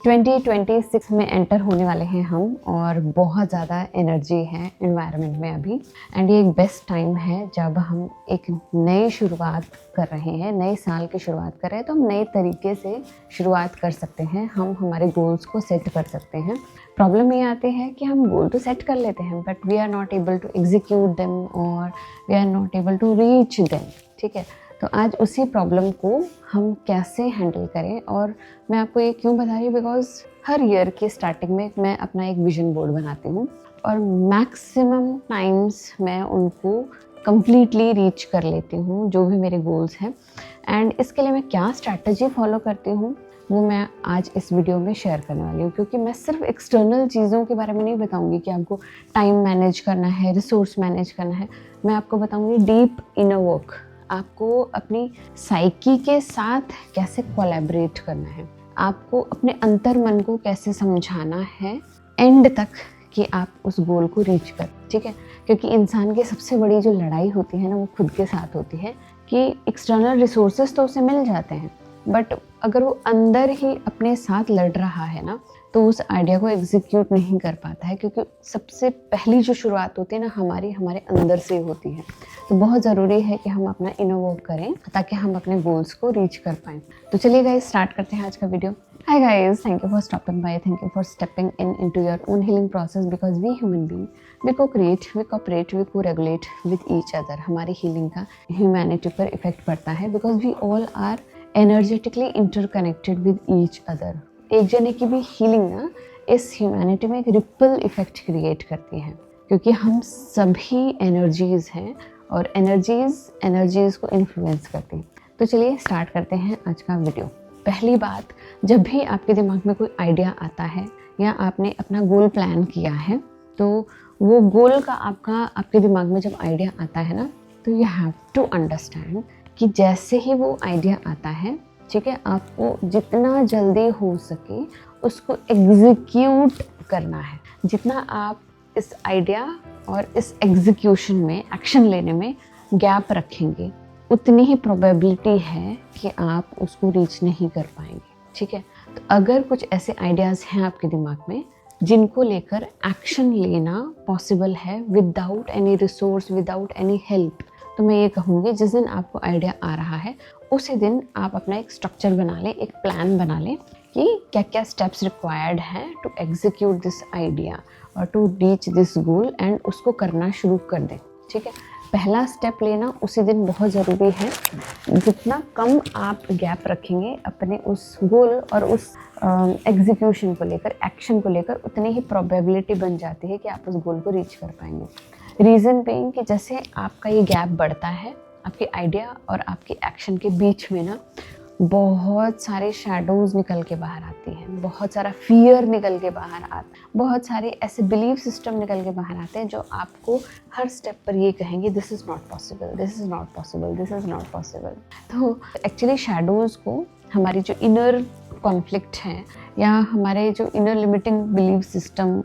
2026 में एंटर होने वाले हैं हम और बहुत ज़्यादा एनर्जी है एनवायरनमेंट में अभी। एंड ये एक बेस्ट टाइम है जब हम एक नई शुरुआत कर रहे हैं, नए साल की शुरुआत कर रहे हैं, तो हम नए तरीके से शुरुआत कर सकते हैं। हम हमारे गोल्स को सेट कर सकते हैं। प्रॉब्लम ये आती है कि हम गोल तो सेट कर लेते हैं but we are not able to execute them और we are not able to reach them. ठीक है, तो आज उसी प्रॉब्लम को हम कैसे हैंडल करें। और मैं आपको ये क्यों बता रही हूँ, बिकॉज हर ईयर की स्टार्टिंग में मैं अपना एक विजन बोर्ड बनाती हूँ और मैक्सिमम टाइम्स मैं उनको कम्प्लीटली रीच कर लेती हूँ, जो भी मेरे गोल्स हैं। एंड इसके लिए मैं क्या स्ट्रैटेजी फॉलो करती हूँ वो मैं आज इस वीडियो में शेयर करने वाली हूँ, क्योंकि मैं सिर्फ एक्सटर्नल चीज़ों के बारे में नहीं बताऊँगी कि आपको टाइम मैनेज करना है, रिसोर्स मैनेज करना है। मैं आपको बताऊँगी डीप इनर वर्क, आपको अपनी साइकी के साथ कैसे कोलैबोरेट करना है, आपको अपने अंतर मन को कैसे समझाना है एंड तक कि आप उस गोल को रीच कर। ठीक है, क्योंकि इंसान की सबसे बड़ी जो लड़ाई होती है ना, वो खुद के साथ होती है कि एक्सटर्नल रिसोर्सेज तो उसे मिल जाते हैं बट अगर वो अंदर ही अपने साथ लड़ रहा है ना, तो उस आइडिया को एग्जीक्यूट नहीं कर पाता है, क्योंकि सबसे पहली जो शुरुआत होती है ना हमारे अंदर से होती है। तो बहुत ज़रूरी है कि हम अपना इनर वर्क करें ताकि हम अपने गोल्स को रीच कर पाएँ। तो चलिए गाइस, स्टार्ट करते हैं आज का video. Hi guys, thank you for stopping by, thank you for stepping into your own healing process, because we human being we co-create, we cooperate, we co-regulate with each other. हमारी healing का humanity पर effect पड़ता है because we all are energetically interconnected with each other. एक जने की भी healing ना इस ह्यूमैनिटी में एक रिपल इफेक्ट क्रिएट करती है, क्योंकि हम सभी एनर्जीज हैं और एनर्जीज को इन्फ्लुएंस करती हैं। तो चलिए स्टार्ट करते हैं आज का वीडियो। पहली बात, जब भी आपके दिमाग में कोई आइडिया आता है या आपने अपना गोल प्लान किया है, तो वो गोल का आपके दिमाग में जब आइडिया आता है ना, तो यू हैव टू अंडरस्टैंड कि जैसे ही वो आइडिया आता है, ठीक है, आपको जितना जल्दी हो सके उसको एग्जीक्यूट करना है। जितना आप इस आइडिया और इस एग्जीक्यूशन में, एक्शन लेने में गैप रखेंगे, उतनी ही प्रोबेबिलिटी है कि आप उसको रीच नहीं कर पाएंगे। ठीक है, तो अगर कुछ ऐसे आइडियाज़ हैं आपके दिमाग में जिनको लेकर एक्शन लेना पॉसिबल है without any resource, without any help, तो मैं ये कहूँगी जिस दिन आपको आइडिया आ रहा है उसी दिन आप अपना एक स्ट्रक्चर बना लें, एक प्लान बना लें कि क्या क्या स्टेप्स रिक्वायर्ड हैं टू एग्जीक्यूट दिस आइडिया और to reach this goal, and उसको करना शुरू कर दें। ठीक है, पहला स्टेप लेना उसी दिन बहुत ज़रूरी है। जितना कम आप गैप रखेंगे अपने उस गोल और उस एग्जीक्यूशन को लेकर, एक्शन को लेकर, उतनी ही प्रोबेबिलिटी बन जाती है कि आप उस गोल को रीच कर पाएंगे। रीज़न बीइंग कि जैसे आपका ये गैप बढ़ता है, आपके आइडिया और आपके एक्शन के बीच में ना बहुत सारे शैडोज़ निकल के बाहर आती हैं, बहुत सारा फियर निकल के बाहर आता है, बहुत सारे ऐसे बिलीफ सिस्टम निकल के बाहर आते हैं जो आपको हर स्टेप पर ये कहेंगे this is not possible, this is not possible, this is not possible. तो एक्चुअली शैडोज़ को, हमारी जो इनर कॉन्फ्लिक्ट है या हमारे जो इनर लिमिटिंग बिलीफ सिस्टम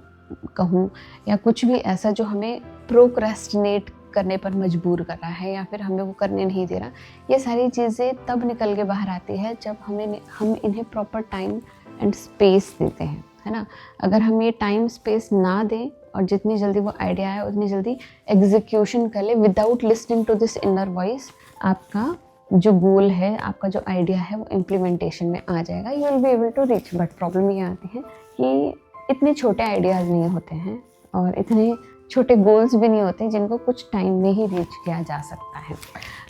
कहूँ, या कुछ भी ऐसा जो हमें प्रोक्रेस्टिनेट करने पर मजबूर कर रहा है या फिर हमें वो करने नहीं दे रहा, ये सारी चीज़ें तब निकल के बाहर आती है जब हम इन्हें प्रॉपर टाइम एंड स्पेस देते हैं, है ना। अगर हम ये टाइम स्पेस ना दें और जितनी जल्दी वो आइडिया है उतनी जल्दी एग्जीक्यूशन कर ले without listening to this inner voice, आपका जो गोल है, आपका जो आइडिया है, वो इम्प्लीमेंटेशन में आ जाएगा। You will be able to reach. But problem ये आती है कि इतने छोटे आइडियाज़ नहीं होते हैं और इतने छोटे गोल्स भी नहीं होते जिनको कुछ टाइम में ही रीच किया जा सकता है।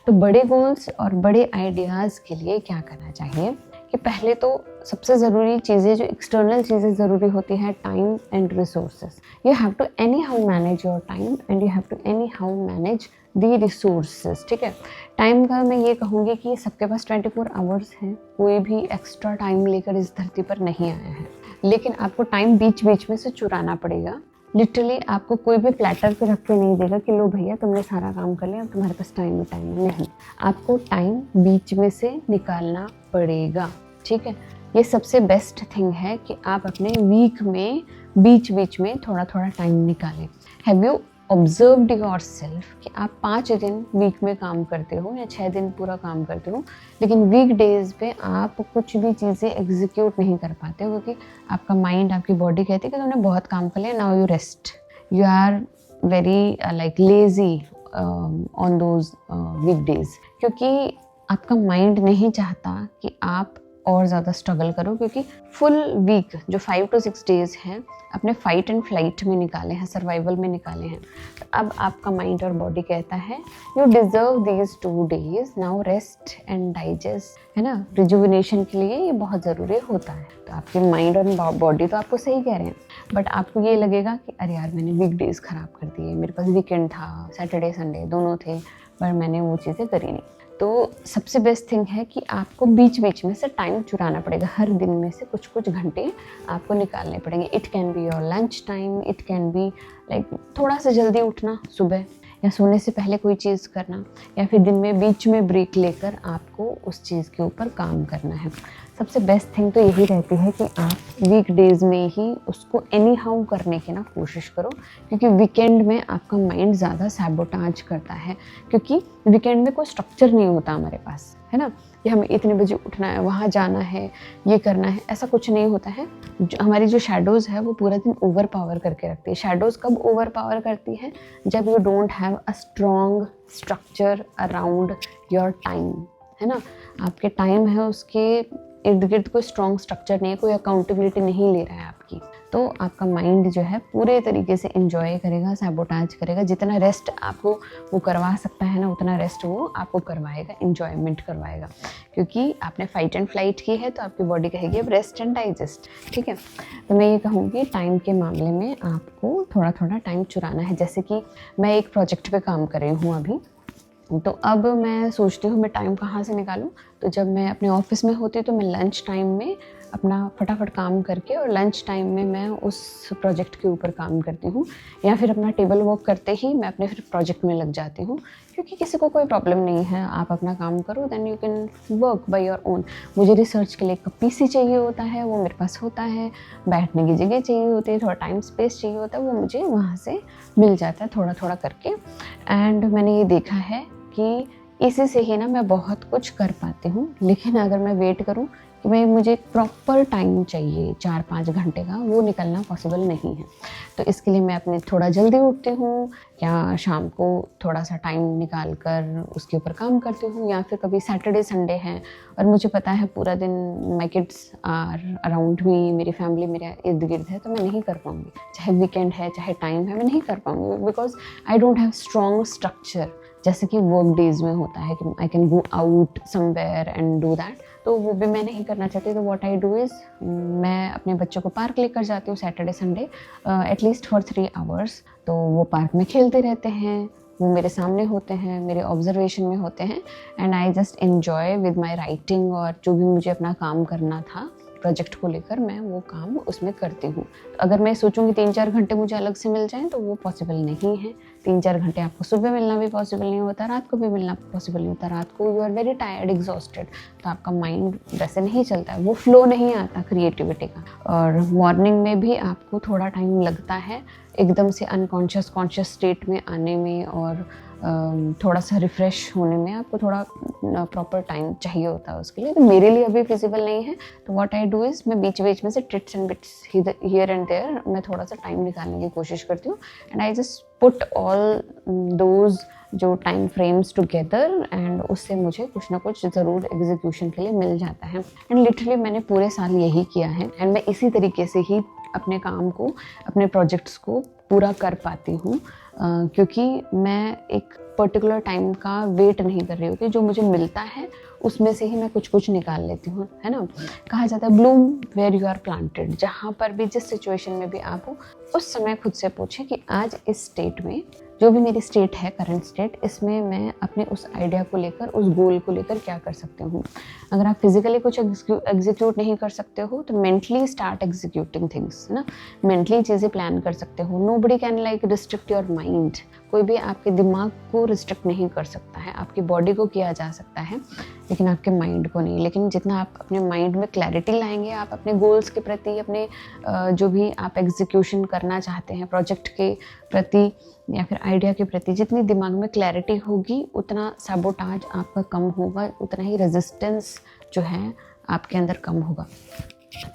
तो बड़े गोल्स और बड़े आइडियाज़ के लिए क्या करना चाहिए कि पहले तो सबसे ज़रूरी चीज़ें, जो एक्सटर्नल चीज़ें ज़रूरी होती हैं, time and resources. You have to anyhow manage your time and you have to anyhow manage the resources. ठीक है, टाइम का मैं ये कहूँगी कि सबके पास 24 आवर्स हैं, कोई भी एक्स्ट्रा टाइम लेकर इस धरती पर नहीं आया है, लेकिन आपको टाइम बीच बीच में से चुराना पड़ेगा। लिटरली आपको कोई भी प्लेटर पे रख के नहीं देगा कि लो भैया तुमने सारा काम कर लिया, अब तुम्हारे पास टाइम नहीं, आपको टाइम बीच में से निकालना पड़ेगा। ठीक है, ये सबसे बेस्ट थिंग है कि आप अपने वीक में बीच बीच में थोड़ा थोड़ा टाइम निकालें। Have you observed your self कि आप 5 दिन वीक में काम करते हो या 6 दिन पूरा काम करते हो, लेकिन वीक डेज पे आप कुछ भी चीज़ें एग्जीक्यूट नहीं कर पाते हो क्योंकि आपका माइंड, आपकी बॉडी कहती है कि तुमने बहुत काम कर लिया, now you rest, you are very like lazy on those week days, क्योंकि आपका माइंड नहीं चाहता कि आप और ज़्यादा स्ट्रगल करो, क्योंकि फुल वीक जो 5 to 6 डेज़ हैं अपने फाइट एंड फ्लाइट में निकाले हैं, सर्वाइवल में निकाले हैं। तो अब आपका माइंड और बॉडी कहता है you deserve these 2 days, now rest and digest, है ना। रिजुविनेशन के लिए ये बहुत ज़रूरी होता है। तो आपके माइंड और बॉडी तो आपको सही कह रहे हैं, बट आपको ये लगेगा कि अरे यार मैंने वीक डेज़ ख़राब कर दिए, मेरे पास वीकेंड था, सैटरडे संडे दोनों थे, पर मैंने वो चीज़ें करी नहीं। तो सबसे बेस्ट थिंग है कि आपको बीच बीच में से टाइम चुराना पड़ेगा, हर दिन में से कुछ कुछ घंटे आपको निकालने पड़ेंगे। It can be your lunch time, it can be like थोड़ा सा जल्दी उठना सुबह, या सोने से पहले कोई चीज़ करना, या फिर दिन में बीच में ब्रेक लेकर आपको उस चीज़ के ऊपर काम करना है। सबसे बेस्ट थिंग तो यही रहती है कि आप वीक डेज़ में ही उसको एनी हाउ करने की ना कोशिश करो, क्योंकि वीकेंड में आपका माइंड ज़्यादा सैबोटाज करता है, क्योंकि वीकेंड में कोई स्ट्रक्चर नहीं होता हमारे पास, है ना, कि हमें इतने बजे उठना है, वहाँ जाना है, ये करना है, ऐसा कुछ नहीं होता है। हमारी जो शैडोज़ है वो पूरा दिन ओवर पावर करके रखती है। शैडोज़ कब ओवर पावर करती है? जब you don't have a strong structure around your time, है ना। आपके टाइम है उसके इर्द गिर्द कोई स्ट्रॉन्ग स्ट्रक्चर नहीं है, कोई अकाउंटेबिलिटी नहीं ले रहा है आपकी, तो आपका माइंड जो है पूरे तरीके से एंजॉय करेगा, सैबोटाज करेगा। जितना रेस्ट आपको वो करवा सकता है ना, उतना रेस्ट वो आपको करवाएगा, एंजॉयमेंट करवाएगा, क्योंकि आपने फाइट एंड फ्लाइट की है तो आपकी बॉडी कहेगी अब रेस्ट एंड डाइजेस्ट, ठीक है। तो मैं ये कहूँगी टाइम के मामले में आपको थोड़ा थोड़ा टाइम चुराना है। जैसे कि मैं एक प्रोजेक्ट पे काम कर रही हूँ अभी, तो अब मैं सोचती हूँ मैं टाइम कहाँ से निकालूँ। तो जब मैं अपने ऑफिस में होती तो मैं लंच टाइम में अपना फटाफट काम करके और लंच टाइम में मैं उस प्रोजेक्ट के ऊपर काम करती हूँ, या फिर अपना टेबल वर्क करते ही मैं अपने फिर प्रोजेक्ट में लग जाती हूँ, क्योंकि किसी को कोई प्रॉब्लम नहीं है, आप अपना काम करो, then you can work by your own. मुझे रिसर्च के लिए एक पीसी चाहिए होता है, वो मेरे पास होता है, बैठने की जगह चाहिए होती है, थोड़ा टाइम स्पेस चाहिए होता है, वो मुझे वहाँ से मिल जाता है थोड़ा थोड़ा करके। एंड मैंने ये देखा है कि इसी से ही ना मैं बहुत कुछ कर पाती हूँ। लेकिन अगर मैं वेट करूँ कि भाई मुझे एक प्रॉपर टाइम चाहिए 4-5 घंटे का, वो निकलना पॉसिबल नहीं है। तो इसके लिए मैं अपने थोड़ा जल्दी उठती हूँ, या शाम को थोड़ा सा टाइम निकाल कर उसके ऊपर काम करती हूँ, या फिर कभी सैटरडे संडे है और मुझे पता है पूरा दिन my kids are around me, मेरी फैमिली मेरे इर्द गिर्द है, तो मैं नहीं कर पाऊँगी। चाहे वीकेंड है, चाहे टाइम है, मैं नहीं कर पाऊँगी, because I don't have strong structure, जैसे कि वर्क डेज में होता है कि I can go out somewhere and do that. तो वो भी मैं नहीं करना चाहती। तो व्हाट आई डू इज़, मैं अपने बच्चों को पार्क लेकर जाती हूँ Saturday Sunday at least for 3 hours। तो वो पार्क में खेलते रहते हैं, वो मेरे सामने होते हैं, मेरे ऑब्जर्वेशन में होते हैं, and I just enjoy with my writing, और जो भी मुझे अपना काम करना था प्रोजेक्ट को लेकर मैं वो काम उसमें करती हूँ। तो अगर मैं सोचूंगी 3-4 घंटे मुझे अलग से मिल जाएं तो वो पॉसिबल नहीं है। 3-4 घंटे आपको सुबह मिलना भी पॉसिबल नहीं होता, रात को भी मिलना पॉसिबल नहीं होता। रात को you are very tired, exhausted, तो आपका माइंड वैसे नहीं चलता है, वो फ्लो नहीं आता क्रिएटिविटी का। और मॉर्निंग में भी आपको थोड़ा टाइम लगता है एकदम से अनकॉन्शियस कॉन्शियस स्टेट में आने में, और थोड़ा सा रिफ़्रेश होने में आपको थोड़ा प्रॉपर टाइम चाहिए होता है उसके लिए। तो मेरे लिए अभी फिजिबल नहीं है, तो व्हाट आई डू इज़ मैं बीच बीच में से tits and bits here and there मैं थोड़ा सा टाइम निकालने की कोशिश करती हूँ, and I just put all those जो टाइम फ्रेम्स टुगेदर, एंड उससे मुझे कुछ ना कुछ ज़रूर एग्जीक्यूशन के लिए मिल जाता है। एंड लिटरली मैंने पूरे साल यही किया है, एंड मैं इसी तरीके से ही अपने काम को, अपने प्रोजेक्ट्स को पूरा कर पाती हूँ, क्योंकि मैं एक पर्टिकुलर टाइम का वेट नहीं कर रही होती। जो मुझे मिलता है उसमें से ही मैं कुछ कुछ निकाल लेती हूँ, है ना। कहा जाता है bloom where you are planted. जहाँ पर भी, जिस सिचुएशन में भी आप हो, उस समय खुद से पूछें कि आज इस स्टेट में, जो भी मेरी स्टेट है, करंट स्टेट, इसमें मैं अपने उस आइडिया को लेकर, उस गोल को लेकर क्या कर सकती हूँ। अगर आप फिजिकली कुछ एग्जीक्यूट नहीं कर सकते हो तो मेंटली स्टार्ट एग्जीक्यूटिंग थिंग्स, है ना। मेंटली चीज़ें प्लान कर सकते हो। Nobody can like restrict your mind. कोई भी आपके दिमाग को रिस्ट्रिक्ट नहीं कर सकता है। आपकी बॉडी को किया जा सकता है लेकिन आपके माइंड को नहीं। लेकिन जितना आप अपने माइंड में क्लैरिटी लाएंगे, आप अपने गोल्स के प्रति, अपने जो भी आप एग्जीक्यूशन करना चाहते हैं प्रोजेक्ट के प्रति या फिर आइडिया के प्रति, जितनी दिमाग में क्लैरिटी होगी उतना सैबोटाज आपका कम होगा, उतना ही रेजिस्टेंस जो है आपके अंदर कम होगा।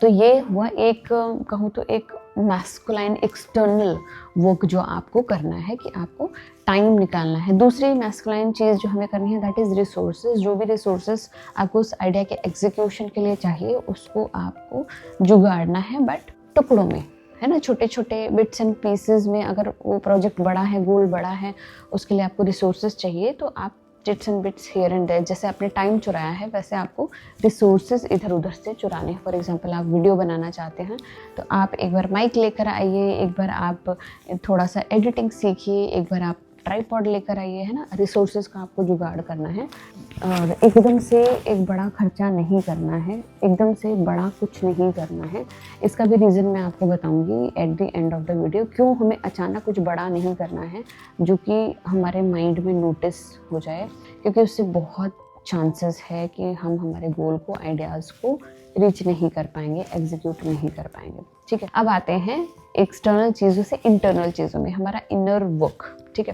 तो ये हुआ एक कहूँ तो एक मैस्कुलाइन एक्सटर्नल वर्क जो आपको करना है कि आपको टाइम निकालना है। दूसरी मैस्कुलाइन चीज़ जो हमें करनी है दैट इज़ रिसोर्सेज। जो भी रिसोर्सेज आपको उस आइडिया के एग्जीक्यूशन के लिए चाहिए उसको आपको जुगाड़ना है, बट टुकड़ों में, है ना, छोटे छोटे बिट्स एंड पीसेस में। अगर वो प्रोजेक्ट बड़ा है, गोल बड़ा है, उसके लिए आपको रिसोर्सेज चाहिए तो आप bits and bits here and there, जैसे आपने टाइम चुराया है वैसे आपको रिसोर्सेज इधर उधर से चुराने हैं। फॉर एग्जांपल आप वीडियो बनाना चाहते हैं तो आप एक बार माइक लेकर आइए, एक बार आप थोड़ा सा एडिटिंग सीखिए, एक बार आप ट्राइपॉड लेकर आइए, है ना। रिसोर्सेज का आपको जुगाड़ करना है और एकदम से एक बड़ा खर्चा नहीं करना है, एकदम से बड़ा कुछ नहीं करना है। इसका भी रीज़न मैं आपको बताऊंगी at the end of the video, क्यों हमें अचानक कुछ बड़ा नहीं करना है जो कि हमारे माइंड में नोटिस हो जाए, क्योंकि उससे बहुत चांसेस है कि हम हमारे गोल को, आइडियाज़ को रीच नहीं कर पाएंगे, एग्जीक्यूट नहीं कर पाएंगे। ठीक है, अब आते हैं एक्सटर्नल चीज़ों से इंटरनल चीज़ों में, हमारा इनर वर्क। ठीक है,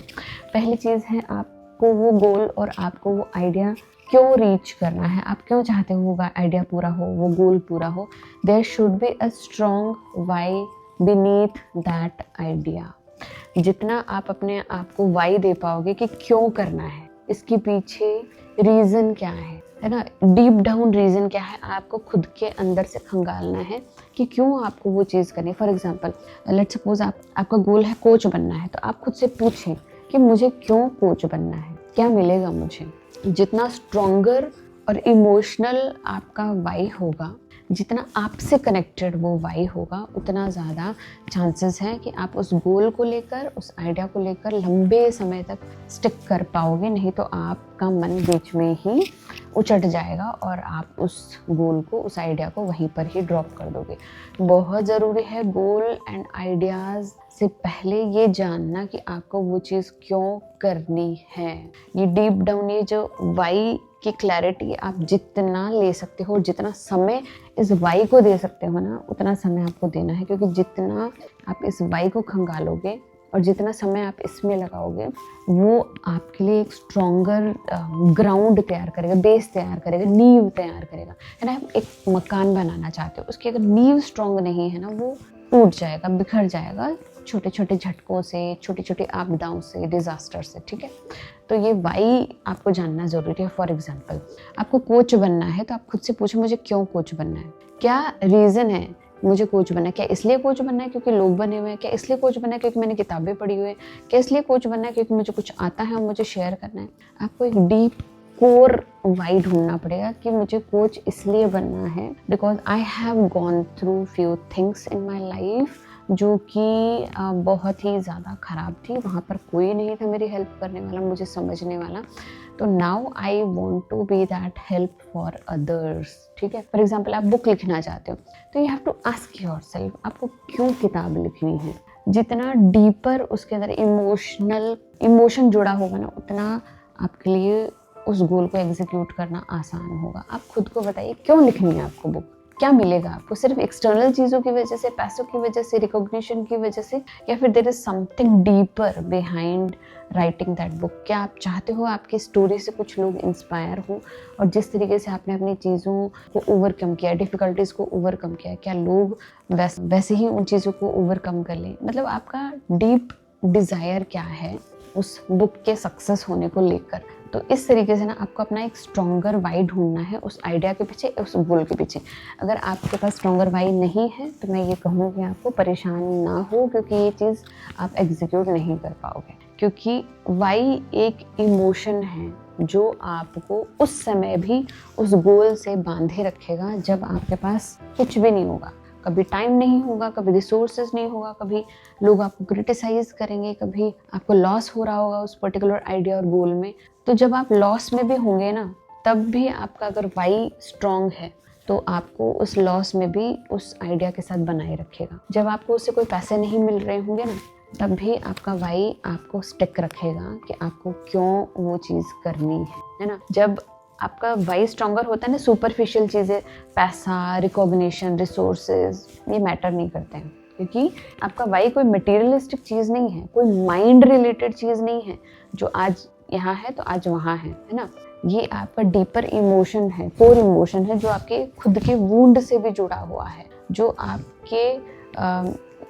पहली चीज़ है आपको वो गोल और आपको वो आइडिया क्यों रीच करना है, आप क्यों चाहते हो वो आइडिया पूरा हो, वो गोल पूरा हो। There should be a strong why beneath that idea. जितना आप अपने आप को वाई दे पाओगे कि क्यों करना है, इसके पीछे रीज़न क्या है ना, डीप डाउन रीज़न क्या है, आपको खुद के अंदर से खंगालना है कि क्यों आपको वो चीज़ करनी है। फॉर एग्जांपल लेट्स सपोज आपका गोल है कोच बनना है, तो आप खुद से पूछें कि मुझे क्यों कोच बनना है, क्या मिलेगा मुझे। जितना स्ट्रॉन्गर और इमोशनल आपका वाई होगा, जितना आपसे कनेक्टेड वो वाई होगा, उतना ज़्यादा चांसेस हैं कि आप उस गोल को लेकर, उस आइडिया को लेकर लंबे समय तक स्टिक कर पाओगे। नहीं तो आपका मन बीच में ही उचट जाएगा और आप उस गोल को, उस आइडिया को वहीं पर ही ड्रॉप कर दोगे। बहुत ज़रूरी है गोल एंड आइडियाज़ से पहले ये जानना कि आपको वो चीज़ क्यों करनी है। ये डीप डाउन, ये जो वाई की क्लैरिटी आप जितना ले सकते हो, जितना समय इस वाई को दे सकते हो ना, उतना समय आपको देना है। क्योंकि जितना आप इस वाई को खंगालोगे और जितना समय आप इसमें लगाओगे, वो आपके लिए एक स्ट्रॉन्गर ग्राउंड तैयार करेगा, बेस तैयार करेगा, नींव तैयार करेगा, है ना। आप एक मकान बनाना चाहते हो, उसकी अगर नींव स्ट्रॉन्ग नहीं है ना, वो टूट जाएगा, बिखर जाएगा छोटे छोटे झटकों से, छोटी छोटी आपदाओं से, डिजास्टर से। ठीक है, तो ये वाई आपको जानना ज़रूरी है। फॉर एग्जांपल आपको कोच बनना है तो आप खुद से पूछो मुझे क्यों कोच बनना है, क्या रीज़न है मुझे कोच बनना है। क्या इसलिए कोच बनना है क्योंकि लोग बने हुए हैं, क्या इसलिए कोच बनना है क्योंकि मैंने किताबें पढ़ी हुई है, क्या इसलिए कोच बनना है क्योंकि मुझे कुछ आता है और मुझे शेयर करना है। आपको एक डीप कोर वाई ढूंढना पड़ेगा कि मुझे कोच इसलिए बनना है because I have gone through few things in my life जो कि बहुत ही ज़्यादा ख़राब थी। वहाँ पर कोई नहीं था मेरी हेल्प करने वाला, मुझे समझने वाला। तो now I want to be that help for others. ठीक है, फॉर एग्जाम्पल आप बुक लिखना चाहते हो तो you have to ask yourself आपको क्यों किताब लिखनी है। जितना डीपर उसके अंदर इमोशन जुड़ा होगा ना, उतना आपके लिए उस गोल को एग्जीक्यूट करना आसान होगा। आप खुद को बताइए क्यों लिखनी है आपको बुक, क्या मिलेगा आपको। सिर्फ एक्सटर्नल चीज़ों की वजह से, पैसों की वजह से, रिकॉग्निशन की वजह से, या फिर there is something deeper behind writing that book. क्या आप चाहते हो आपकी स्टोरी से कुछ लोग इंस्पायर हो, और जिस तरीके से आपने अपनी चीज़ों को ओवरकम किया, डिफ़िकल्टीज़ को ओवरकम किया, क्या लोग वैसे ही उन चीज़ों को ओवरकम कर लें। मतलब आपका डीप डिज़ायर क्या है उस बुक के सक्सेस होने को लेकर। तो इस तरीके से ना आपको अपना एक स्ट्रॉन्गर वाई ढूंढना है उस आइडिया के पीछे, उस गोल के पीछे। अगर आपके पास स्ट्रॉन्गर वाई नहीं है तो मैं ये कहूँगी आपको परेशान ना हो, क्योंकि ये चीज़ आप एग्जीक्यूट नहीं कर पाओगे। क्योंकि वाई एक इमोशन है जो आपको उस समय भी उस गोल से बांधे रखेगा जब आपके पास कुछ भी नहीं होगा। कभी टाइम नहीं होगा, कभी रिसोर्सेज नहीं होगा, कभी लोग आपको क्रिटिसाइज करेंगे, कभी आपको लॉस हो रहा होगा उस पर्टिकुलर आइडिया और गोल में। तो जब आप लॉस में भी होंगे ना, तब भी आपका अगर वाई स्ट्रॉन्ग है तो आपको उस लॉस में भी उस आइडिया के साथ बनाए रखेगा। जब आपको उससे कोई पैसे नहीं मिल रहे होंगे ना, तब भी आपका वाई आपको स्टिक रखेगा कि आपको क्यों वो चीज़ करनी है ना। जब आपका वाई स्ट्रॉन्गर होता है ना, सुपरफिशियल चीज़ें, पैसा, रिकॉग्निशन, रिसोर्सेज, ये मैटर नहीं करते हैं, क्योंकि आपका वाई कोई मटेरियलिस्टिक चीज़ नहीं है, कोई माइंड रिलेटेड चीज़ नहीं है जो आज यहाँ है तो आज वहाँ है ना। ये आपका डीपर इमोशन है, कोर इमोशन है, जो आपके खुद के वुंड से भी जुड़ा हुआ है, जो आपके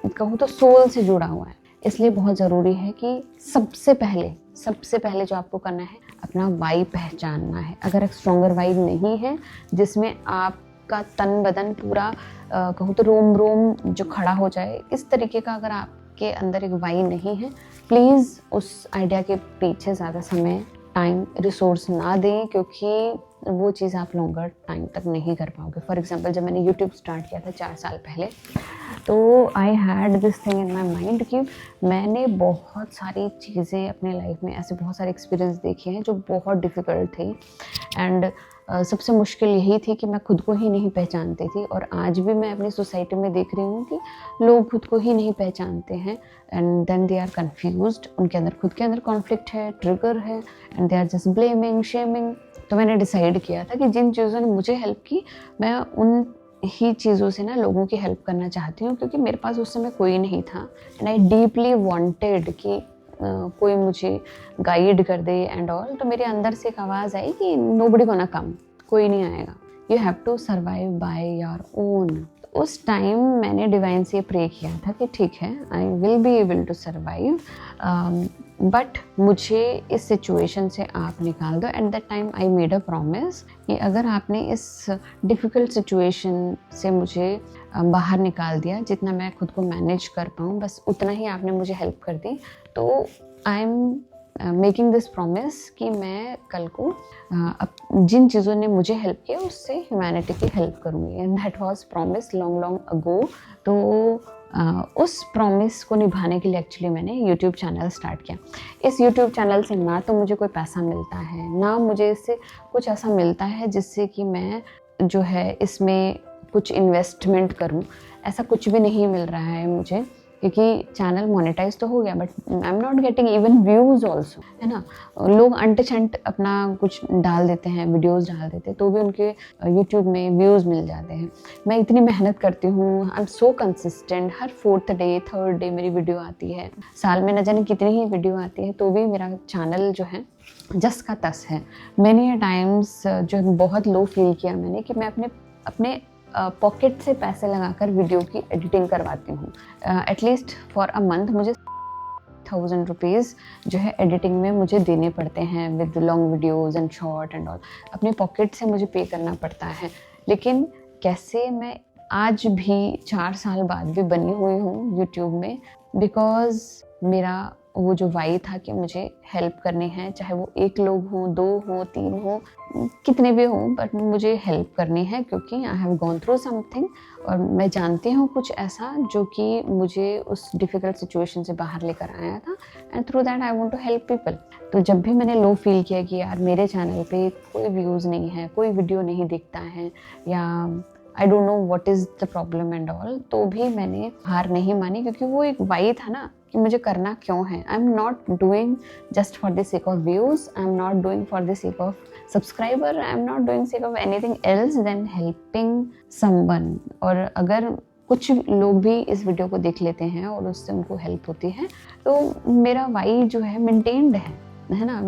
कहूँ तो सोल से जुड़ा हुआ है। इसलिए बहुत ज़रूरी है कि सबसे पहले जो आपको करना है, अपना वाई पहचानना है। अगर एक स्ट्रॉन्गर वाई नहीं है जिसमें आपका तन बदन पूरा कहूँ तो रोम रोम जो खड़ा हो जाए, इस तरीके का अगर आपके अंदर एक वाई नहीं है, प्लीज़ उस आइडिया के पीछे ज़्यादा समय, टाइम, रिसोर्स ना दें, क्योंकि वो चीज़ आप लॉन्गर टाइम तक नहीं कर पाओगे। फॉर एग्जांपल, जब मैंने यूट्यूब स्टार्ट किया था 4 साल पहले, तो I had this thing in my mind कि मैंने बहुत सारी चीज़ें अपने लाइफ में, ऐसे बहुत सारे एक्सपीरियंस देखे हैं जो बहुत डिफ़िकल्ट थे। एंड सबसे मुश्किल यही थी कि मैं खुद को ही नहीं पहचानती थी। और आज भी मैं अपनी सोसाइटी में देख रही हूँ कि लोग खुद को ही नहीं पहचानते हैं, and then they are confused. उनके अंदर खुद के अंदर कॉन्फ्लिक्ट है, ट्रिगर है, and they are just blaming, shaming. तो मैंने डिसाइड किया था कि जिन चीज़ों ने मुझे हेल्प की, मैं उन ही चीज़ों से ना लोगों की हेल्प करना चाहती हूँ, क्योंकि मेरे पास उस समय कोई नहीं था। एंड आई डीपली वांटेड कि कोई मुझे गाइड कर दे एंड ऑल। तो मेरे अंदर से एक आवाज़ आई कि नोबडी गोना कम, कोई नहीं आएगा, you have to survive by your own. उस टाइम मैंने डिवाइन से प्रे किया था कि ठीक है, I will be able to survive, but मुझे इस सिचुएशन से आप निकाल दो। At that time I made a promise कि अगर आपने इस डिफ़िकल्ट सिचुएशन से मुझे बाहर निकाल दिया, जितना मैं खुद को मैनेज कर पाऊँ बस उतना ही आपने मुझे हेल्प कर दी, तो I am making this promise कि मैं कल को जिन चीज़ों ने मुझे हेल्प किया उससे ह्यूमैनिटी की हेल्प करूँगी। And that was promise long ago. तो उस प्रॉमिस को निभाने के लिए एक्चुअली मैंने यूट्यूब चैनल स्टार्ट किया। इस यूट्यूब चैनल से ना तो मुझे कोई पैसा मिलता है, ना मुझे इससे कुछ ऐसा मिलता है जिससे कि मैं जो है इसमें कुछ इन्वेस्टमेंट करूं। ऐसा कुछ भी नहीं मिल रहा है मुझे, क्योंकि चैनल मोनेटाइज तो हो गया, but I am not getting even views also, है ना। लोग अंट अपना कुछ डाल देते हैं, वीडियोस डाल देते हैं, तो भी उनके यूट्यूब में व्यूज़ मिल जाते हैं। मैं इतनी मेहनत करती हूँ, I am so consistent, her 4th day 3rd day मेरी वीडियो आती है, साल में न जाने कितनी ही वीडियो आती है, तो भी मेरा चैनल जो है जस का तस है। मैनी टाइम्स जो बहुत लो फील किया मैंने कि मैं अपने पॉकेट से पैसे लगाकर वीडियो की एडिटिंग करवाती हूँ। एटलीस्ट फॉर अ मंथ मुझे 1000 रुपीज़ जो है एडिटिंग में मुझे देने पड़ते हैं, with long videos and short and all. अपने पॉकेट से मुझे पे करना पड़ता है। लेकिन कैसे मैं आज भी 4 साल बाद भी बनी हुई हूँ यूट्यूब में, बिकॉज़ मेरा वो जो वाई था कि मुझे हेल्प करनी है, चाहे वो 1 लोग हों, 2 हों, 3 हों, कितने भी हों, बट मुझे हेल्प करनी है, क्योंकि I have gone through something और मैं जानती हूँ कुछ ऐसा जो कि मुझे उस डिफ़िकल्ट सिचुएशन से बाहर लेकर आया था, and through that I want to help people. तो जब भी मैंने लो फील किया कि यार मेरे चैनल पे कोई व्यूज़ नहीं है, कोई वीडियो नहीं दिखता है, या I don't know what is the problem and all, तो भी मैंने हार नहीं मानी, क्योंकि वो एक वाई था ना कि मुझे करना क्यों है। I am not doing just for the sake of views, I am not doing for the sake of subscriber, I am not doing sake of anything else than helping someone. और अगर कुछ लोग भी इस वीडियो को देख लेते हैं और उससे उनको हेल्प होती है, तो मेरा वाई जो है मेंटेन्ड है ना।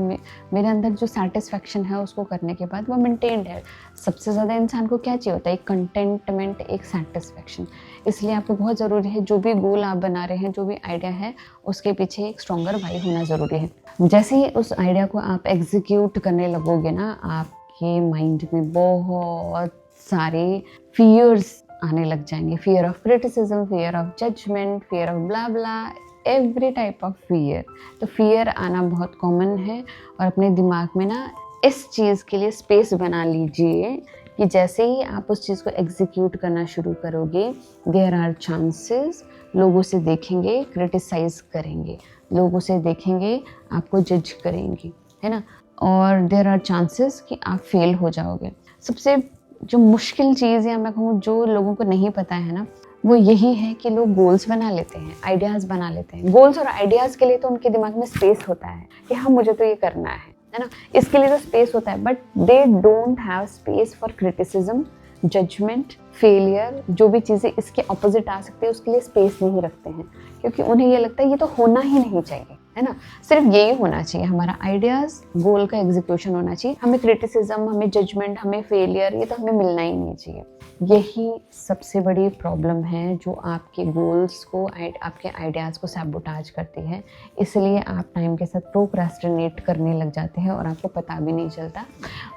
मेरे अंदर जो सेटिस्फेक्शन है उसको करने के बाद वो मेंटेन्ड है। सबसे ज़्यादा इंसान को क्या चाहिए होता है? एक कंटेंटमेंट, एक सेटिस्फेक्शन। इसलिए आपको बहुत ज़रूरी है, जो भी गोल आप बना रहे हैं, जो भी आइडिया है, उसके पीछे एक स्ट्रॉन्गर वाई होना ज़रूरी है। जैसे ही उस आइडिया को आप एग्जीक्यूट करने लगोगे ना, आपके माइंड में बहुत सारे फियर्स आने लग जाएंगे। Fear of criticism, fear of judgment, fear of blah blah, every type of fear. तो फियर आना बहुत कॉमन है, और अपने दिमाग में ना इस चीज़ के लिए स्पेस बना लीजिए कि जैसे ही आप उस चीज़ को एग्जीक्यूट करना शुरू करोगे, देयर आर चांसेस लोगों से देखेंगे, क्रिटिसाइज करेंगे, लोगों से देखेंगे, आपको जज करेंगे, है ना। और देयर आर चांसेस कि आप फेल हो जाओगे। सबसे जो मुश्किल चीज़, या मैं कहूँ जो लोगों को नहीं पता है ना, वो यही है कि लोग गोल्स बना लेते हैं, आइडियाज़ बना लेते हैं। गोल्स और आइडियाज़ के लिए तो उनके दिमाग में स्पेस होता है कि हाँ मुझे तो ये करना है ना, इसके लिए तो स्पेस होता है, but they don't have space for criticism, judgment, failure, जो भी चीज़ें इसके ऑपोजिट आ सकती है उसके लिए स्पेस नहीं रखते हैं, क्योंकि उन्हें ये लगता है ये तो होना ही नहीं चाहिए, है ना। सिर्फ यही होना चाहिए, हमारा आइडियाज़, गोल का एग्जीक्यूशन होना चाहिए, हमें क्रिटिसिज्म, हमें जजमेंट, हमें फेलियर, ये तो हमें मिलना ही नहीं चाहिए। यही सबसे बड़ी प्रॉब्लम है जो आपके गोल्स को, आपके आइडियाज़ को सैबोटाज करती है। इसलिए आप टाइम के साथ प्रोक्रास्टिनेट करने लग जाते हैं और आपको पता भी नहीं चलता।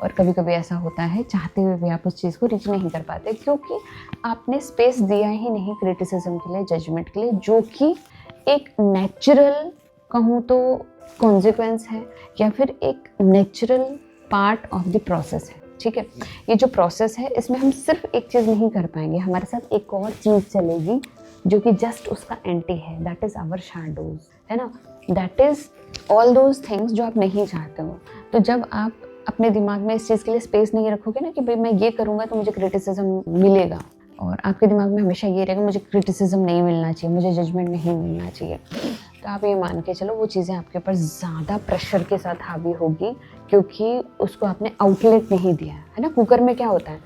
और कभी कभी ऐसा होता है चाहते हुए भी आप उस चीज़ को रीच नहीं कर पाते, क्योंकि आपने स्पेस दिया ही नहीं क्रिटिसिज्म के लिए, जजमेंट के लिए, जो कि एक नेचुरल, कहूँ तो कॉन्सिक्वेंस है, या फिर एक natural part of the process है। ठीक है, ये जो प्रोसेस है इसमें हम सिर्फ एक चीज़ नहीं कर पाएंगे, हमारे साथ एक और चीज़ चलेगी जो कि जस्ट उसका एंटी है, दैट इज़ आवर शैडोज, है ना। That is all those things जो आप नहीं चाहते हो। तो जब आप अपने दिमाग में इस चीज़ के लिए स्पेस नहीं रखोगे ना कि भाई मैं ये करूँगा तो मुझे क्रिटिसिज्म मिलेगा, और आपके दिमाग में हमेशा ये रहेगा मुझे क्रिटिसिज्म नहीं मिलना चाहिए, मुझे जजमेंट नहीं मिलना चाहिए, तो आप ये मान के चलो वो चीज़ें आपके ऊपर ज़्यादा प्रेशर के साथ हावी होगी, क्योंकि उसको आपने आउटलेट नहीं दिया है ना। कुकर में क्या होता है,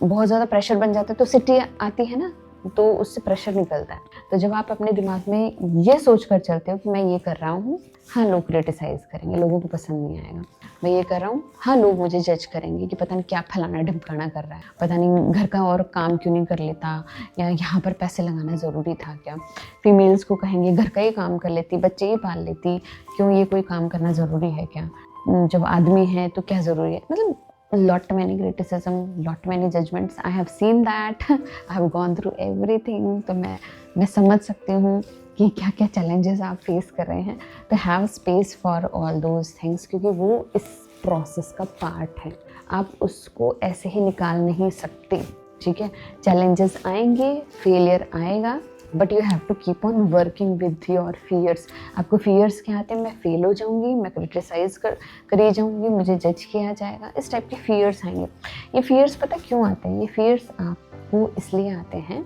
बहुत ज़्यादा प्रेशर बन जाता है तो सीटी आती है ना, तो उससे प्रेशर निकलता है। तो जब आप अपने दिमाग में ये सोच कर चलते हो कि मैं ये कर रहा हूँ, हाँ लोग क्रिटिसाइज़ करेंगे, लोगों को पसंद नहीं आएगा, मैं ये कर रहा हूँ, हाँ लोग मुझे जज करेंगे कि पता नहीं क्या फलाना ढिमकाना कर रहा है, पता नहीं घर का और काम क्यों नहीं कर लेता, या यहाँ पर पैसे लगाना ज़रूरी था क्या। फीमेल्स को कहेंगे घर का ही काम कर लेती, बच्चे ही पाल लेती, क्यों ये कोई काम करना ज़रूरी है क्या, जब आदमी है तो क्या ज़रूरी है। मतलब lot many criticism, lot many judgments, I have seen that, I have gone through everything। तो मैं समझ सकती हूँ कि क्या क्या चैलेंजेस आप फेस कर रहे हैं। तो have space for all those things, क्योंकि वो इस प्रोसेस का पार्ट है, आप उसको ऐसे ही निकाल नहीं सकते। ठीक है, चैलेंजेस आएंगे, फेलियर आएगा, but you have to keep on working with your fears. आपको फियर्स क्या आते हैं, मैं फेल हो जाऊंगी, मैं क्रिटिसाइज करी जाऊंगी, मुझे जज किया जाएगा, इस टाइप के फियर्स आएंगे। ये फियर्स पता क्यों आते हैं, ये फियर्स आपको इसलिए आते हैं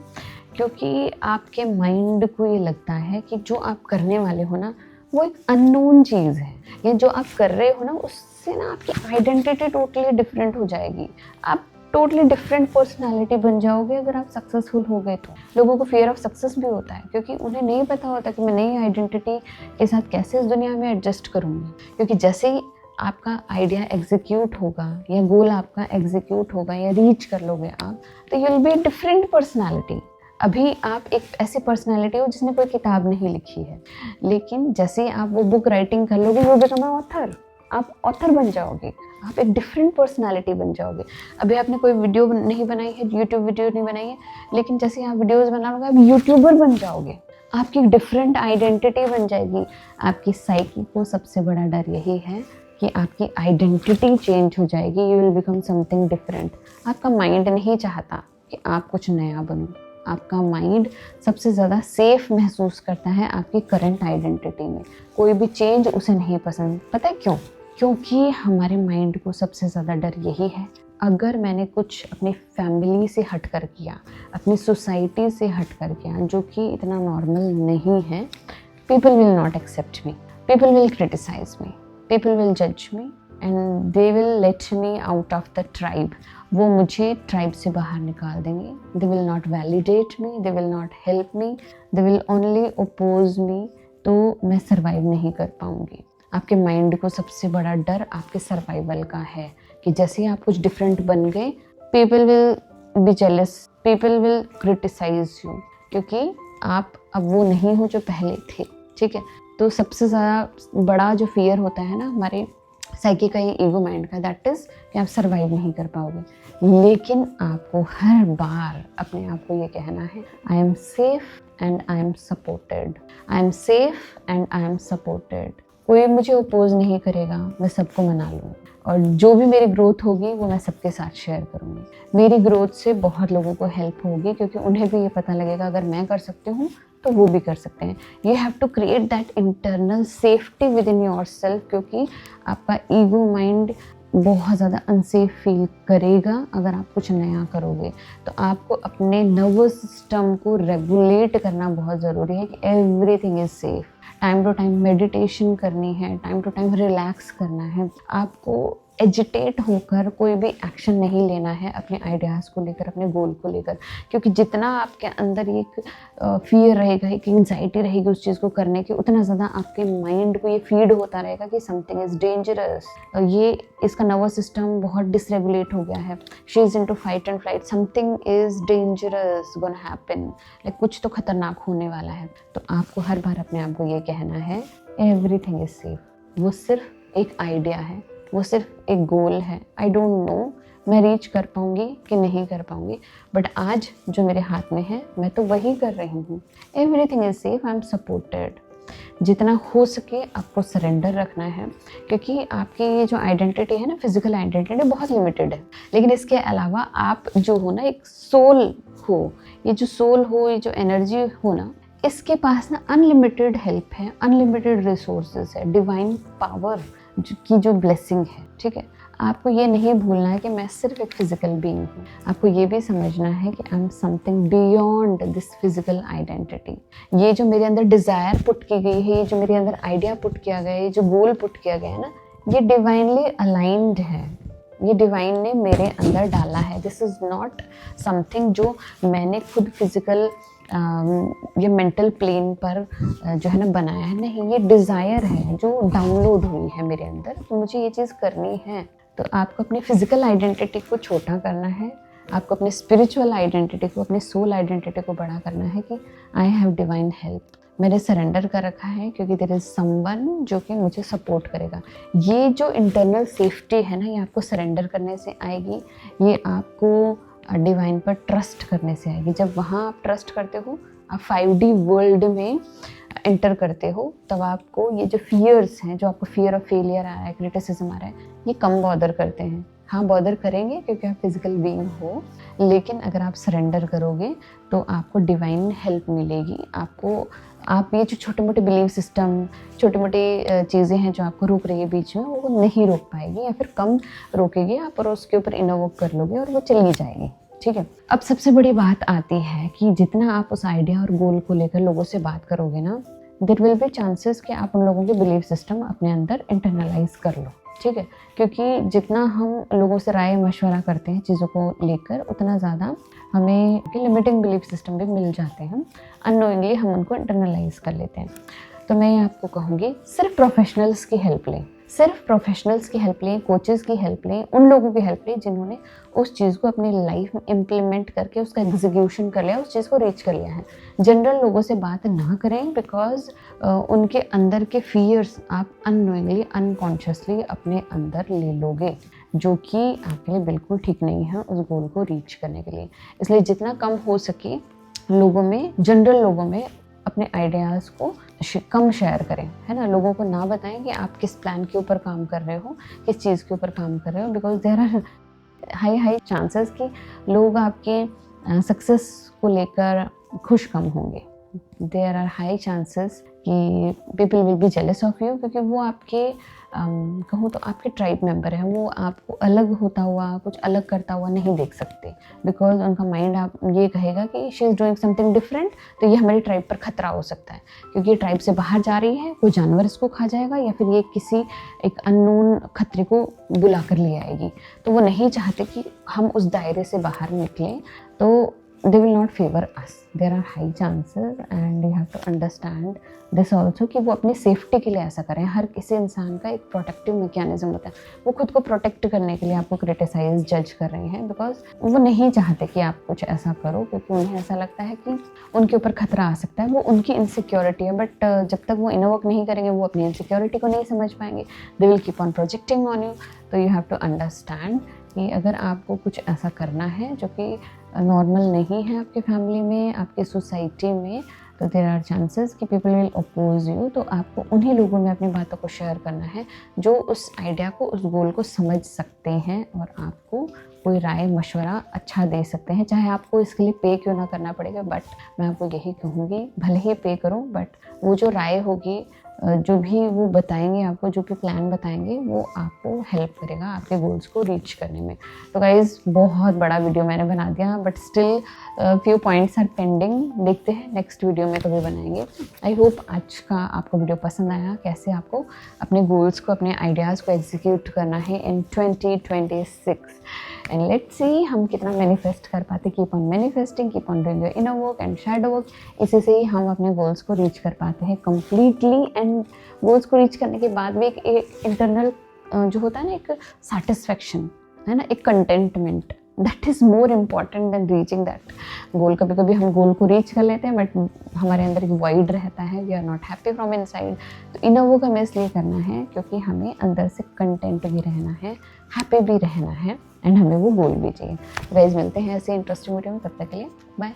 क्योंकि आपके माइंड को ये लगता है कि जो आप करने वाले हो ना वो एक अननोन चीज़ है, या जो आप कर रहे हो ना उससे ना आपकी आइडेंटिटी टोटली डिफरेंट हो जाएगी, आप टोटली डिफरेंट पर्सनालिटी बन जाओगे अगर आप सक्सेसफुल हो गए तो। लोगों को फियर ऑफ सक्सेस भी होता है, क्योंकि उन्हें नहीं पता होता कि मैं नई आइडेंटिटी के साथ कैसे इस दुनिया में एडजस्ट करूँगी। क्योंकि जैसे ही आपका आइडिया एग्जीक्यूट होगा या गोल आपका एग्जीक्यूट होगा या रीच कर लोगे आप, तो you will be different personality. अभी आप एक ऐसी पर्सनैलिटी हो जिसने कोई किताब नहीं लिखी है, लेकिन जैसे ही आप वो बुक राइटिंग कर लोगे, यू बिकम ऑथर, आप ऑथर बन जाओगे, आप एक डिफरेंट पर्सनालिटी बन जाओगे। अभी आपने कोई वीडियो नहीं बनाई है, यूट्यूब वीडियो नहीं बनाई है, लेकिन जैसे आप वीडियोस बनाओगे आप यूट्यूबर बन जाओगे, आपकी एक डिफरेंट आइडेंटिटी बन जाएगी। आपकी साइकी को सबसे बड़ा डर यही है कि आपकी आइडेंटिटी चेंज हो जाएगी, you will become something different. आपका माइंड नहीं चाहता कि आप कुछ नया बनो, आपका माइंड सबसे ज़्यादा सेफ महसूस करता है आपकी करंट आइडेंटिटी में, कोई भी चेंज उसे नहीं पसंद। पता है क्यों? क्योंकि हमारे माइंड को सबसे ज़्यादा डर यही है, अगर मैंने कुछ अपनी फैमिली से हट कर किया, अपनी सोसाइटी से हट कर किया जो कि इतना नॉर्मल नहीं है, people will not accept me, people will criticise me, people will जज me and they will let me out of the tribe. वो मुझे ट्राइब से बाहर निकाल देंगे, they will not validate me, they will not help me, they will only oppose me, तो मैं survive नहीं कर पाऊँगी। आपके माइंड को सबसे बड़ा डर आपके सर्वाइवल का है कि जैसे ही आप कुछ डिफरेंट बन गए, people will be jealous, people will criticize you, क्योंकि आप अब वो नहीं हो जो पहले थे। ठीक है, तो सबसे ज़्यादा बड़ा जो फियर होता है ना हमारे साइकी का, ये ईगो माइंड का, दैट इज़ कि आप सर्वाइव नहीं कर पाओगे। लेकिन आपको हर बार अपने आप को ये कहना है, I am safe and I am supported, I am safe and I am supported. कोई मुझे अपोज नहीं करेगा, मैं सबको मना लूँगी, और जो भी मेरी ग्रोथ होगी वो मैं सबके साथ शेयर करूँगी। मेरी ग्रोथ से बहुत लोगों को हेल्प होगी, क्योंकि उन्हें भी ये पता लगेगा अगर मैं कर सकती हूँ तो वो भी कर सकते हैं। You have to create that internal safety within yourself, क्योंकि आपका ईगो माइंड बहुत ज़्यादा अनसेफ फील करेगा अगर आप कुछ नया करोगे। तो आपको अपने नर्वस सिस्टम को रेगुलेट करना बहुत ज़रूरी है कि everything is safe. Time to time meditation करनी है, टाइम टू टाइम रिलैक्स करना है। आपको एजिटेट होकर कोई भी एक्शन नहीं लेना है अपने आइडियाज़ को लेकर, अपने गोल को लेकर, क्योंकि जितना आपके अंदर एक फियर रहेगा, एक एंजाइटी रहेगी उस चीज़ को करने की, उतना ज़्यादा आपके माइंड को ये फीड होता रहेगा कि समथिंग इज़ डेंजरस। ये इसका नर्वस सिस्टम बहुत डिसरेगुलेट हो गया है। She is into fight and flight, something is dangerous gonna happen, like कुछ तो खतरनाक होने वाला है। तो आपको हर बार अपने आप को ये कहना है एवरीथिंग इज़ सेफ। वो सिर्फ एक आइडिया है, वो सिर्फ एक गोल है। आई डोंट नो मैं रीच कर पाऊँगी कि नहीं कर पाऊँगी, बट आज जो मेरे हाथ में है मैं तो वही कर रही हूँ। Everything is safe, I am supported. जितना हो सके आपको सरेंडर रखना है, क्योंकि आपकी ये जो आइडेंटिटी है ना, फिजिकल आइडेंटिटी बहुत लिमिटेड है। लेकिन इसके अलावा आप जो हो ना, एक सोल हो। ये जो सोल हो, ये जो एनर्जी हो ना, इसके पास ना अनलिमिटेड हेल्प है, अनलिमिटेड रिसोर्सेज है, डिवाइन पावर की जो ब्लेसिंग है। ठीक है, आपको ये नहीं भूलना है कि मैं सिर्फ एक फिजिकल बीइंग हूँ। आपको ये भी समझना है कि I am something beyond this physical identity. ये जो मेरे अंदर डिज़ायर पुट की गई है, ये जो मेरे अंदर आइडिया पुट किया गया है, ये जो गोल पुट किया गया है ना, ये डिवाइनली अलाइंड है। ये डिवाइन ने मेरे अंदर डाला है। दिस इज़ नॉट समथिंग जो मैंने खुद फिजिकल ये मेंटल प्लेन पर जो है ना बनाया है। नहीं, ये डिज़ायर है जो डाउनलोड हुई है मेरे अंदर, तो मुझे ये चीज़ करनी है। तो आपको अपनी फिजिकल आइडेंटिटी को छोटा करना है, आपको अपनी स्पिरिचुअल आइडेंटिटी को, अपनी सोल आइडेंटिटी को बड़ा करना है कि आई हैव डिवाइन हेल्प। मैंने सरेंडर कर रखा है क्योंकि देयर इज़ समवन जो कि मुझे सपोर्ट करेगा। ये जो इंटरनल सेफ्टी है ना, ये आपको सरेंडर करने से आएगी। ये आपको डिवाइन पर ट्रस्ट करने से आएगी। जब वहाँ आप ट्रस्ट करते हो, आप 5D वर्ल्ड में एंटर करते हो, तब आपको ये जो फियर्स हैं, जो आपको फियर ऑफ फेलियर आ रहा है, क्रिटिसिज्म आ रहा है, ये कम बॉदर करते हैं। हाँ, बॉदर करेंगे क्योंकि आप फिजिकल बीइंग हो, लेकिन अगर आप सरेंडर करोगे तो आपको डिवाइन हेल्प मिलेगी। आप ये जो छोटे मोटे बिलीव सिस्टम, छोटे मोटे चीज़ें हैं जो आपको रोक रही है बीच में, वो नहीं रोक पाएगी, या फिर कम रोकेगी आप, और उसके ऊपर इनोवोक कर लोगे और वो चली जाएगी। ठीक है, अब सबसे बड़ी बात आती है कि जितना आप उस आइडिया और गोल को लेकर लोगों से बात करोगे ना, देयर विल बी चांसेस कि आप उन लोगों के बिलीव सिस्टम अपने अंदर इंटरनलाइज कर लो। ठीक है, क्योंकि जितना हम लोगों से राय मशवरा करते हैं चीज़ों को लेकर, उतना ज़्यादा हमें लिमिटिंग बिलीफ सिस्टम भी मिल जाते हैं। अननोइंगली हम उनको इंटरनलाइज कर लेते हैं। तो मैं आपको कहूँगी सिर्फ प्रोफेशनल्स की हेल्प लें, सिर्फ प्रोफेशनल्स की हेल्प लें, कोचेज़ की हेल्प लें, उन लोगों की हेल्प लें जिन्होंने उस चीज़ को अपनी लाइफ में इम्प्लीमेंट करके उसका एग्जीक्यूशन कर लिया, उस चीज़ को रीच कर लिया है। जनरल लोगों से बात ना करें, बिकॉज उनके अंदर के फियर्स आप अननोइंगली, अनकॉन्शियसली अपने अंदर ले लोगे, जो कि आपके लिए बिल्कुल ठीक नहीं है उस गोल को रीच करने के लिए। इसलिए जितना कम हो सके लोगों में, जनरल लोगों में अपने आइडियाज़ को कम शेयर करें, है ना। लोगों को ना बताएं कि आप किस प्लान के ऊपर काम कर रहे हो, किस चीज़ के ऊपर काम कर रहे हो, because there are high chances कि लोग आपके सक्सेस को लेकर खुश कम होंगे। देयर आर हाई चांसेस कि people will be jealous of you, क्योंकि वो आपके कहूँ तो आपके ट्राइब मेंबर हैं। वो आपको अलग होता हुआ, कुछ अलग करता हुआ नहीं देख सकते, बिकॉज उनका माइंड आप ये कहेगा कि she is doing something different, तो ये हमारी ट्राइब पर खतरा हो सकता है, क्योंकि ये ट्राइब से बाहर जा रही है, कोई जानवर इसको खा जाएगा, या फिर ये किसी एक अननोन खतरे को बुला कर ले आएगी। तो वो नहीं चाहते कि हम उस दायरे से बाहर निकलें, तो they will not favor us. There are high chances and you have to understand this also कि वो अपनी सेफ्टी के लिए ऐसा करें। हर किसी इंसान का एक प्रोटेक्टिव मैकेनिज्म होता है, वो खुद को प्रोटेक्ट करने के लिए आपको क्रिटिसाइज, जज कर रहे हैं, बिकॉज वो नहीं चाहते कि आप कुछ ऐसा करो, क्योंकि उन्हें ऐसा लगता है कि उनके ऊपर खतरा आ सकता है। वो उनकी इनसिक्योरिटी है, बट जब तक वो इनोवोक नहीं करेंगे, वो अपनी इनसिक्योरिटी को नहीं समझ पाएंगे। They will keep on projecting on you. तो यू हैव टू अंडरस्टैंड कि अगर आपको कुछ ऐसा करना है जो कि नॉर्मल नहीं है आपके फैमिली में, आपके सोसाइटी में, तो देयर आर चांसेस कि पीपल विल अपोज यू। तो आपको उन्हीं लोगों में अपनी बातों को शेयर करना है जो उस आइडिया को, उस गोल को समझ सकते हैं और आपको कोई राय मशवरा अच्छा दे सकते हैं, चाहे आपको इसके लिए पे क्यों ना करना पड़ेगा। बट मैं आपको यही कहूँगी, भले ही पे करो, बट वो जो राय होगी, जो भी वो बताएंगे आपको, जो भी प्लान बताएंगे, वो आपको हेल्प करेगा आपके गोल्स को रीच करने में। तो गाइज़ बहुत बड़ा वीडियो मैंने बना दिया, but still few points are pending. देखते हैं नेक्स्ट वीडियो में कभी बनाएंगे। आई होप आज का आपको वीडियो पसंद आया, कैसे आपको अपने गोल्स को, अपने आइडियाज़ को एग्जीक्यूट करना है इन 2026। एंड लेट्स सी हम कितना मैनिफेस्ट कर पाते। Keep on manifesting, keep on doing your inner work and shadow work. इसी से ही हम अपने गोल्स को रीच कर पाते हैं कम्प्लीटली। एंड गोल्स को रीच करने के बाद भी एक इंटरनल जो होता है ना, एक सेटिस्फेक्शन है ना, एक contentment, that is more important than reaching that goal. कभी कभी हम गोल को रीच कर लेते हैं बट हमारे अंदर एक वॉइड रहता है, we are not happy from inside. तो इनर वर्क हमें इसलिए करना है क्योंकि हमें अंदर से कंटेंट भी रहना है, हैप्पी भी रहना है, एंड हमें वो गोल भी चाहिए। गाइस मिलते हैं ऐसे इंटरेस्टिंग वीडियो में, तब तक के लिए बाय।